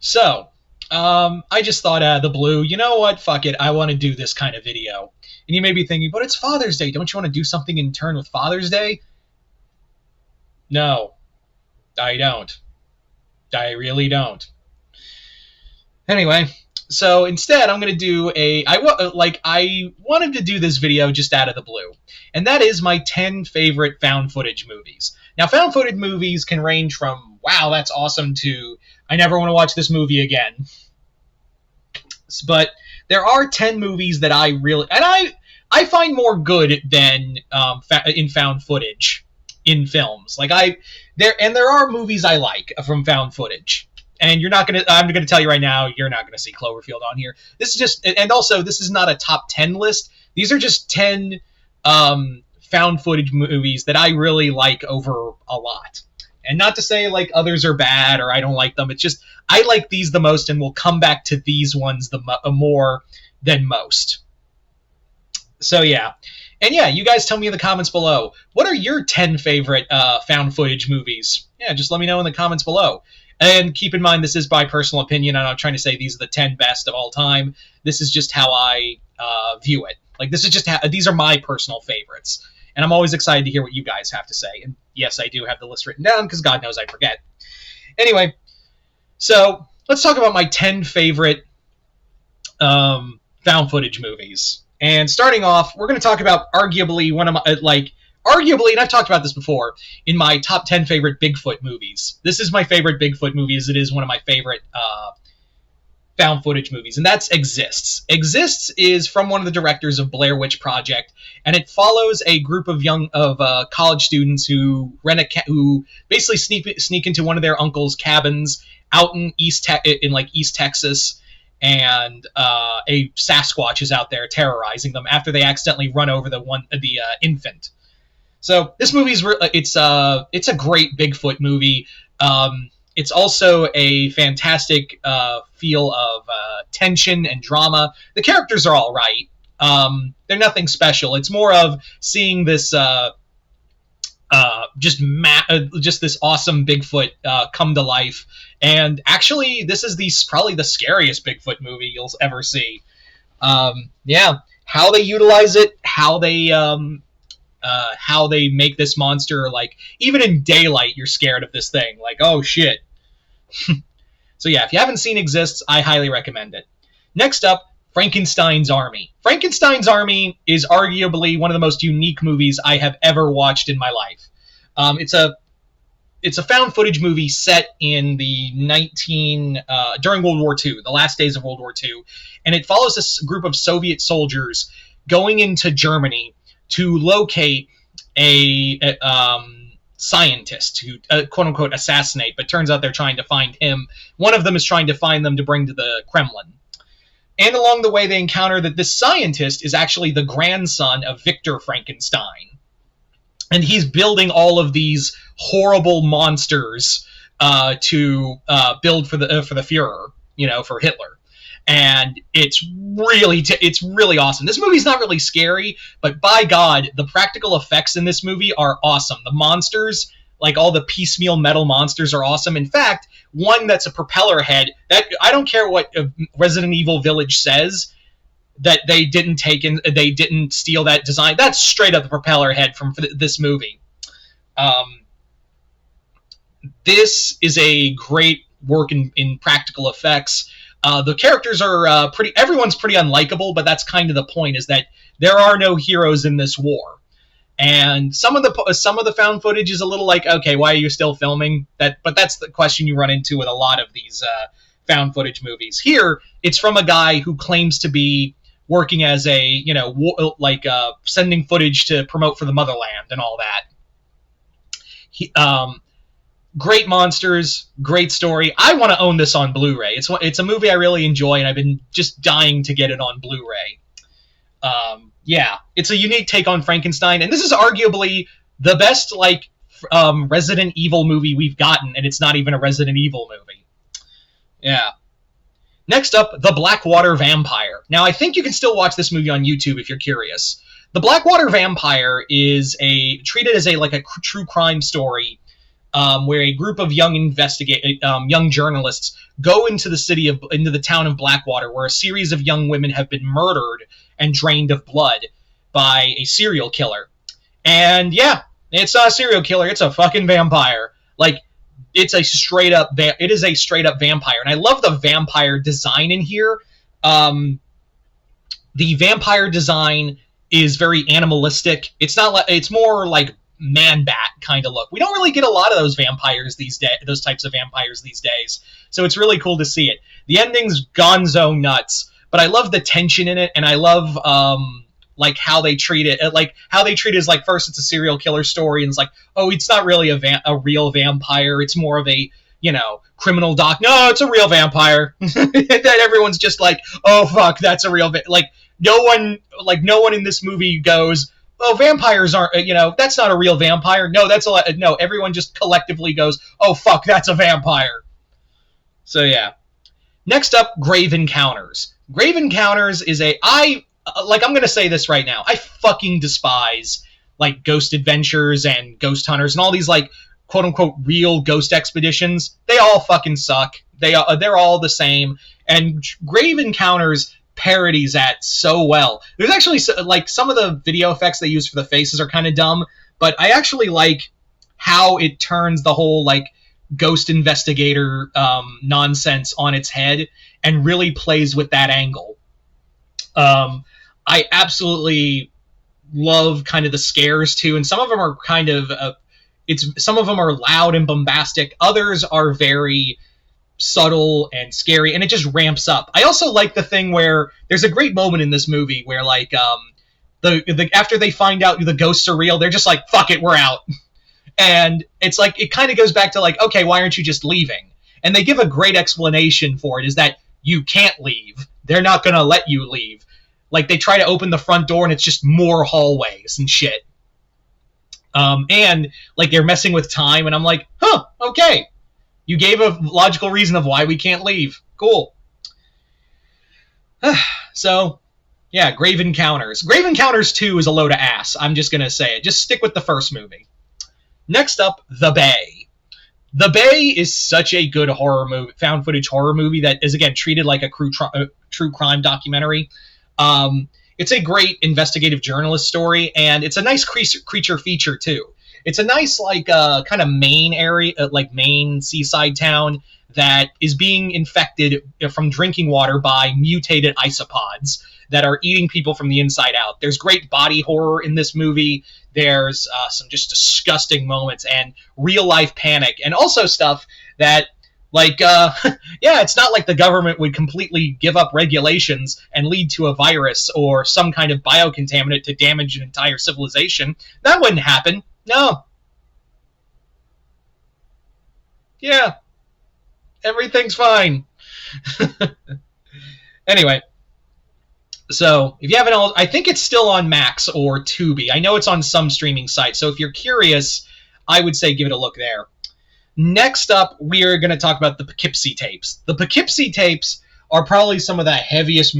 So, I just thought out of the blue, you know what? Fuck it. I want to do this kind of video. And you may be thinking, but it's Father's Day. Don't you want to do something in turn with Father's Day? No, I don't. I really don't. Anyway, so instead I'm going to do I wanted to do this video just out of the blue. And that is my 10 favorite found footage movies. Now, found footage movies can range from, wow, that's awesome, to, I never want to watch this movie again. But there are 10 movies that I really, and I find more good than in found footage in films. There are movies I like from found footage. And I'm gonna tell you right now, you're not gonna see Cloverfield on here. This is just, and also this is not a top 10 list. These are just 10 found footage movies that I really like over a lot. And not to say like others are bad or I don't like them. It's just I like these the most, and we'll come back to these ones more than most. So yeah. And yeah, you guys tell me in the comments below, what are your 10 favorite found footage movies? Yeah, just let me know in the comments below. And keep in mind, this is by personal opinion. I'm not trying to say these are the 10 best of all time. This is just how I view it. Like, this is just these are my personal favorites. And I'm always excited to hear what you guys have to say. And yes, I do have the list written down, because God knows I forget. Anyway, so let's talk about my 10 favorite found footage movies. And starting off, we're going to talk about arguably one of my, arguably, and I've talked about this before, in my top 10 favorite Bigfoot movies. This is my favorite Bigfoot movie, as it is one of my favorite found footage movies, and that's Exists. Exists is from one of the directors of Blair Witch Project, and it follows a group of college students who who basically sneak into one of their uncle's cabins out in East Texas, and a Sasquatch is out there terrorizing them after they accidentally run over the infant. So this movie's it's a great Bigfoot movie. It's also a fantastic feel of tension and drama. The characters are all right. They're nothing special. It's more of seeing this just this awesome Bigfoot come to life. And actually, this is probably the scariest Bigfoot movie you'll ever see. Yeah, how they utilize it, how they make this monster, like, even in daylight, you're scared of this thing. Like, oh, shit. So yeah, if you haven't seen Exists, I highly recommend it. Next up, Frankenstein's Army. Frankenstein's Army is arguably one of the most unique movies I have ever watched in my life. It's a found footage movie set in the during World War II, the last days of World War II, and it follows this group of Soviet soldiers going into Germany to locate a scientist who, quote-unquote, assassinate, but turns out they're trying to find him. One of them is trying to find them to bring to the Kremlin. And along the way, they encounter that this scientist is actually the grandson of Victor Frankenstein. And he's building all of these horrible monsters to build for the Führer, for Hitler. And it's really awesome. This movie's not really scary, but by God, the practical effects in this movie are awesome. The monsters, like all the piecemeal metal monsters, are awesome. In fact, one that's a propeller head, that I don't care what Resident Evil Village says, that they didn't steal that design. That's straight up the propeller head from this movie. This is a great work in practical effects. The characters are everyone's pretty unlikable, but that's kind of the point, is that there are no heroes in this war. And some of the found footage is a little like, okay, why are you still filming that? But that's the question you run into with a lot of these found footage movies. Here, it's from a guy who claims to be working as a, sending footage to promote for the motherland and all that. Great monsters, great story. I want to own this on Blu-ray. It's a movie I really enjoy, and I've been just dying to get it on Blu-ray. Yeah, it's a unique take on Frankenstein, and this is arguably the best Resident Evil movie we've gotten, and it's not even a Resident Evil movie. Yeah. Next up, The Blackwater Vampire. Now, I think you can still watch this movie on YouTube if you're curious. The Blackwater Vampire is treated as a true crime story where a group of young journalists go into the town of Blackwater, where a series of young women have been murdered and drained of blood by a serial killer. And yeah, it's not a serial killer; it's a fucking vampire. Like, it is a straight up vampire, and I love the vampire design in here. The vampire design is very animalistic. It's more like man-bat kind of look. We don't really get a lot of those those types of vampires these days. So it's really cool to see it. The ending's gonzo nuts, but I love the tension in it, and I love like how they treat it. Like how they treat it is like, first it's a serial killer story, and it's like, oh, it's not really a real vampire. It's more of a, criminal doc. No, it's a real vampire. That everyone's just like, oh fuck, that's a real like no one in this movie goes, oh, vampires aren't, that's not a real vampire. No, no, everyone just collectively goes, oh fuck, that's a vampire. So yeah. Next up, Grave Encounters. Grave Encounters is I'm going to say this right now. I fucking despise, like, Ghost Adventures and Ghost Hunters and all these, like, quote-unquote real ghost expeditions. They all fucking suck. They're all the same. And Grave Encounters parodies that so well. There's actually, like, some of the video effects they use for the faces are kind of dumb, but I actually like how it turns the whole, like, ghost investigator nonsense on its head and really plays with that angle. I absolutely love kind of the scares too, and some of them are kind of some of them are loud and bombastic. Others are very subtle and scary, and it just ramps up. I also like the thing where there's a great moment in this movie where, like, after they find out the ghosts are real, they're just like, fuck it, we're out. And it's like, it kind of goes back to, like, okay, why aren't you just leaving? And they give a great explanation for it, is that you can't leave. They're not going to let you leave. Like, they try to open the front door, and it's just more hallways and shit. And, like, they're messing with time, and I'm like, huh, okay. You gave a logical reason of why we can't leave. Cool. So, yeah, Grave Encounters. Grave Encounters 2 is a load of ass. I'm just going to say it. Just stick with the first movie. Next up, The Bay. The Bay is such a good horror movie, found footage horror movie that is, again, treated like a true crime documentary. It's a great investigative journalist story, and it's a nice creature feature too. It's a nice, like, kind of Maine area, like Maine seaside town that is being infected from drinking water by mutated isopods that are eating people from the inside out. There's great body horror in this movie. There's some just disgusting moments and real life panic, and also stuff that, like, yeah, it's not like the government would completely give up regulations and lead to a virus or some kind of biocontaminant to damage an entire civilization. That wouldn't happen. No. Yeah. Everything's fine. Anyway. So, if you haven't, I think it's still on Max or Tubi. I know it's on some streaming site, so if you're curious, I would say give it a look there. Next up, we are going to talk about the Poughkeepsie Tapes. The Poughkeepsie Tapes are probably one of the heaviest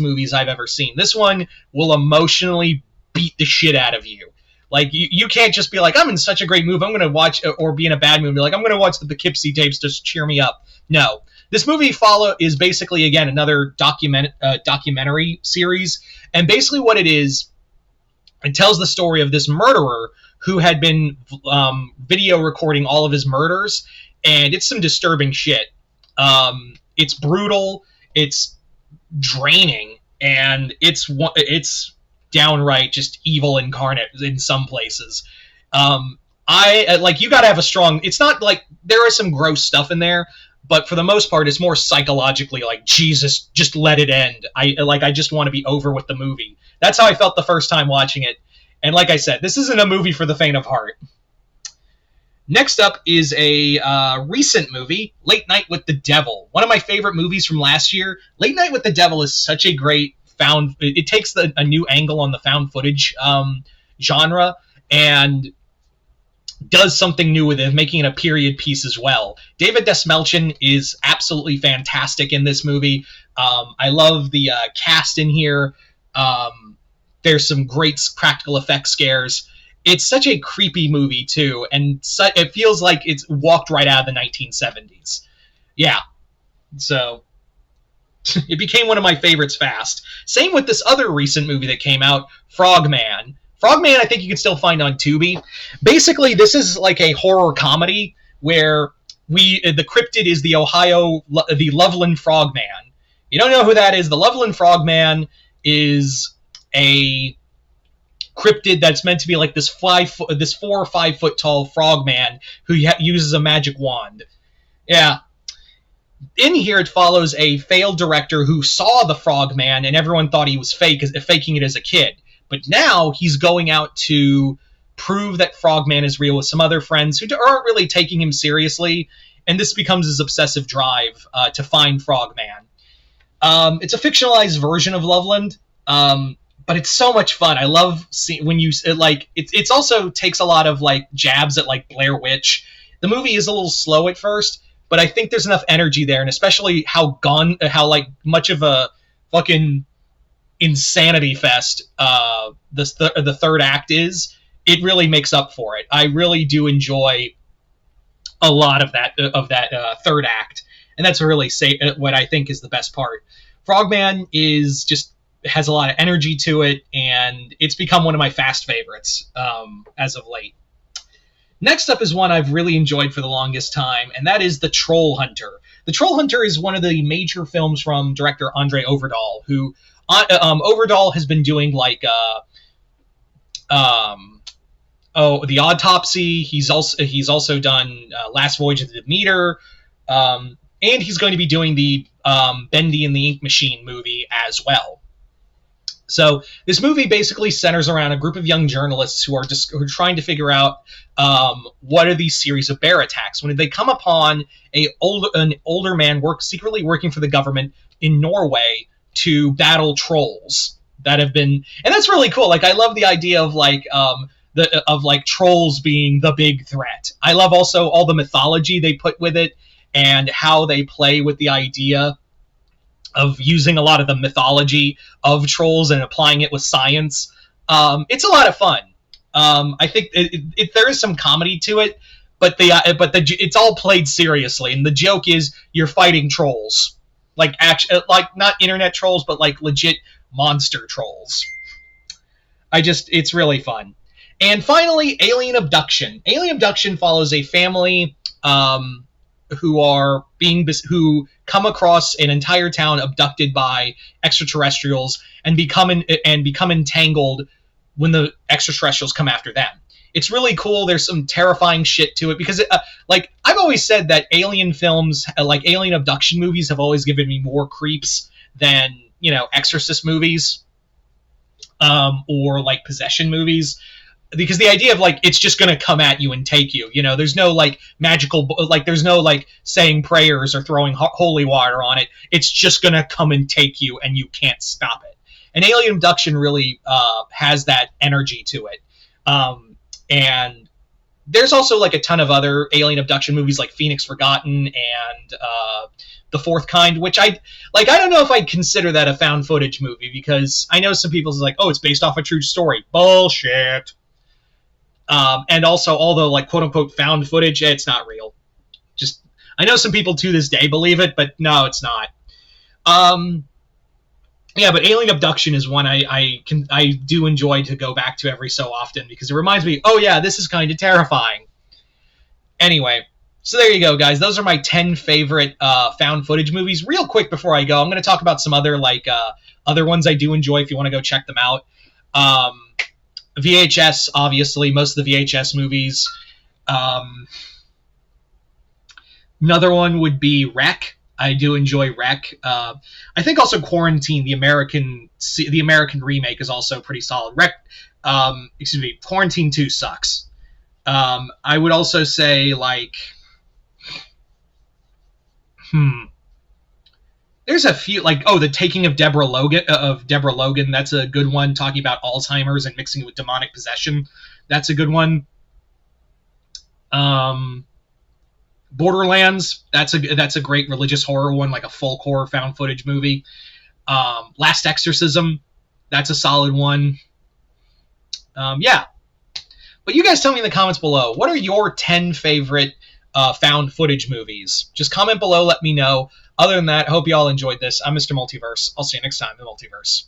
movies I've ever seen. This one will emotionally beat the shit out of you. Like, you can't just be like, I'm in such a great mood, I'm going to watch, or be in a bad mood, be like, I'm going to watch the Poughkeepsie Tapes to cheer me up. No. This movie is basically, again, another documentary series, and basically what it is, it tells the story of this murderer who had been video recording all of his murders, and it's some disturbing shit. It's brutal, it's draining, and it's downright just evil incarnate in some places. You gotta have a strong... It's not like... There is some gross stuff in there, but for the most part, it's more psychologically like, Jesus, just let it end. I just want to be over with the movie. That's how I felt the first time watching it. And like I said, this isn't a movie for the faint of heart. Next up is a recent movie, Late Night with the Devil. One of my favorite movies from last year. Late Night with the Devil is such a great it takes a new angle on the found footage genre and does something new with it, making it a period piece as well. David Dastmalchian is absolutely fantastic in this movie. I love the cast in here. There's some great practical effects scares, It's such a creepy movie too, and it feels like it's walked right out of the 1970s. Yeah, so it became one of my favorites fast. Same with this other recent movie that came out, Frogman. Frogman, I think you can still find on Tubi. Basically, this is like a horror comedy where the cryptid is the Loveland Frogman. You don't know who that is. The Loveland Frogman is a cryptid that's meant to be like this 4 or 5 foot tall frogman who uses a magic wand. Yeah. In here, it follows a failed director who saw the Frogman and everyone thought he was faking it as a kid. But now he's going out to prove that Frogman is real with some other friends who aren't really taking him seriously, and this becomes his obsessive drive to find Frogman. It's a fictionalized version of Loveland, but it's so much fun. I love when you it also takes a lot of like jabs at like Blair Witch. The movie is a little slow at first, but I think there's enough energy there, and especially how like much of a fucking insanity fest the third act is. It really makes up for it. I really do enjoy a lot of that third act, and that's really what I think is the best part. Frogman has a lot of energy to it, and it's become one of my fast favorites as of late. Next up is one I've really enjoyed for the longest time, and that is The Troll Hunter. The Troll Hunter is one of the major films from director Andre Overdahl, who Overdahl has been doing like The Autopsy. He's also done Last Voyage of the Demeter, and he's going to be doing the Bendy and the Ink Machine movie as well. So this movie basically centers around a group of young journalists who are trying to figure out what are these series of bear attacks. When they come upon an older man secretly working for the government in Norway to battle trolls that have been, and that's really cool. Like I love the idea of like trolls being the big threat. I love also all the mythology they put with it and how they play with the idea of using a lot of the mythology of trolls and applying it with science. It's a lot of fun. I think there is some comedy to it, but it's all played seriously, and the joke is you're fighting trolls, like not internet trolls, but like legit monster trolls. It's really fun. And finally, Alien Abduction. Alien Abduction follows a family who come across an entire town abducted by extraterrestrials and become entangled when the extraterrestrials come after them. It's really cool. There's some terrifying shit to it because I've always said that alien films, like alien abduction movies, have always given me more creeps than, Exorcist movies or like possession movies. Because the idea of like it's just gonna come at you and take you, there's no like magical, like there's no like saying prayers or throwing holy water on it. It's just gonna come and take you, and you can't stop it. And Alien Abduction really has that energy to it. And there's also like a ton of other alien abduction movies like Phoenix Forgotten and The Fourth Kind, which I don't know if I'd consider that a found footage movie, because I know some people are like, oh, it's based off a true story. Bullshit. And also, although like quote unquote found footage, it's not real. I know some people to this day believe it, but no, it's not. Yeah, but Alien Abduction is one I do enjoy to go back to every so often, because it reminds me, oh yeah, this is kind of terrifying. Anyway, so there you go, guys. Those are my 10 favorite found footage movies. Real quick before I go, I'm going to talk about some other other ones I do enjoy if you want to go check them out. VHS, obviously, most of the VHS movies. Another one would be Wreck. I do enjoy Wreck. I think also Quarantine, the American remake, is also pretty solid. Quarantine 2 sucks. I would also say there's a few The Taking of Deborah Logan. That's a good one, talking about Alzheimer's and mixing it with demonic possession. That's a good one. Borderlands. That's a great religious horror one, like a folk horror found footage movie. Last Exorcism. That's a solid one. Yeah. But you guys tell me in the comments below, what are your 10 favorite found footage movies? Just comment below, let me know. Other than that, I hope you all enjoyed this. I'm Mr. Multiverse. I'll see you next time in the Multiverse.